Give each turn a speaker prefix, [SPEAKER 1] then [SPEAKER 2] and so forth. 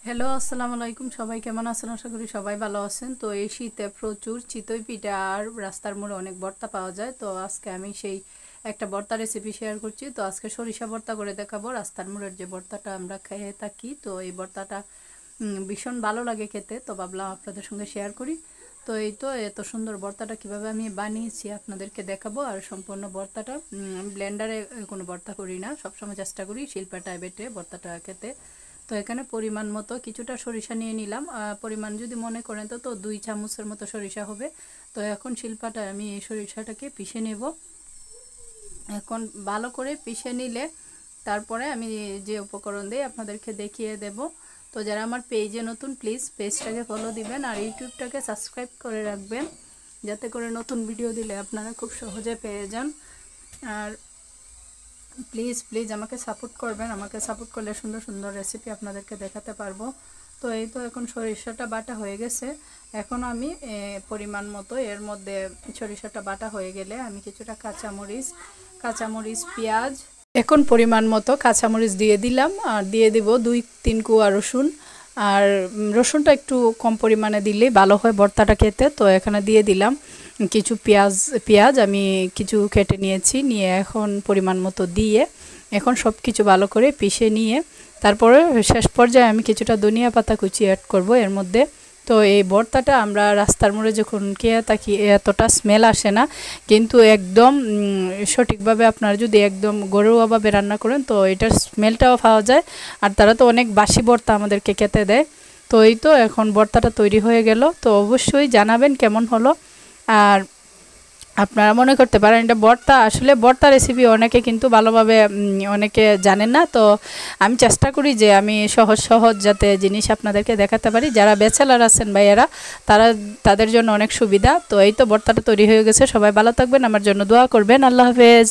[SPEAKER 1] Hello, আসসালামু আলাইকুম। সবাই কেমন আছেন? আশা করি সবাই ভালো আছেন। তো এই শীতে প্রচুর চিতই পিঠা আর রাস্তার মোড়ে অনেক ভর্তা পাওয়া যায়। তো আজকে আমি সেই একটা ভর্তা রেসিপি শেয়ার করছি। তো আজকে সরিষা ভর্তা করে দেখাবো। রাস্তার মোড়ের যে ভর্তাটা আমরা খেয়ে থাকি, তো এই ভর্তাটা ভীষণ ভালো লাগে খেতে। তো ভাবলাম আপনাদের সঙ্গে শেয়ার করি। তো এই তো এত সুন্দর ভর্তাটা কিভাবে আমি বানিয়েছি আপনাদেরকে দেখাবো। আর সম্পূর্ণ ভর্তাটা ব্লেন্ডারে কোনো ভর্তা করি না, সবসময় চেষ্টা করি শিলপাটায় বেটে ভর্তাটা খেতে। তো এখানে পরিমাণ মতো কিছুটা সরিষা নিয়ে নিলাম। পরিমাণ যদি মনে করেন তো 2 চামচের মতো সরিষা হবে। তো এখন শিলপাটায় আমি এই সরিষাটাকে পিষে নেব। এখন ভালো করে পিষে নিলে তারপরে আমি যে উপকরণ দিই আপনাদেরকে দেখিয়ে দেব। তো যারা আমার পেজে নতুন, প্লিজ পেজটাকে ফলো দিবেন আর ইউটিউবটাকে সাবস্ক্রাইব করে রাখবেন, যাতে করে নতুন ভিডিও দিলে আপনারা খুব সহজে পেয়ে যান। আর প্লিজ প্লিজ আমাকে সাপোর্ট করবেন। আমাকে সাপোর্ট করলে সুন্দর সুন্দর রেসিপি আপনাদেরকে দেখাতে পারবো। তো এই তো এখন সরিষাটা বাটা হয়ে গেছে। এখন আমি পরিমাণ মতো এর মধ্যে সরিষাটা বাটা হয়ে গেলে আমি কিছুটা কাঁচামরিচ পেঁয়াজ, এখন পরিমাণ মতো কাঁচামরিচ দিয়ে দিলাম আর দিয়ে দিব 2-3 কোয়া রসুন। আর রসুনটা একটু কম পরিমাণে দিলেই ভালো হয় ভর্তাটা খেতে। তো এখানে দিয়ে দিলাম কিছু পেঁয়াজ আমি কিছু কেটে নিয়ে এখন পরিমাণ মতো দিয়ে এখন সব কিছু ভালো করে পিষে নিয়ে তারপরে শেষ পর্যায়ে আমি কিছুটা ধনিয়া পাতা কুচি অ্যাড করব এর মধ্যে। তো এই ভর্তাটা আমরা রাস্তার মোড়ে যখন খেয়ে থাকি এতটা স্মেল আসে না, কিন্তু একদম সঠিকভাবে আপনারা যদি একদম ঘরোয়াভাবে রান্না করেন তো এটার স্মেলটাও পাওয়া যায়। আর তারা তো অনেক বাসি ভর্তা আমাদেরকে খেতে দেয়। তো এই তো এখন ভর্তাটা তৈরি হয়ে গেল। তো অবশ্যই জানাবেন কেমন হলো। আর আপনারা মনে করতে পারেন এটা ভর্তা, আসলে ভর্তা রেসিপি অনেকে কিন্তু ভালোভাবে অনেকে জানেন না। তো আমি চেষ্টা করি যে আমি সহজ সহজ যাতে জিনিস আপনাদেরকে দেখাতে পারি। যারা ব্যাচেলার আছেন ভাইয়েরা, তাদের জন্য অনেক সুবিধা। তো এই তো ভর্তাটা তৈরি হয়ে গেছে। সবাই ভালো থাকবেন, আমার জন্য দোয়া করবেন। আল্লাহ হাফেজ।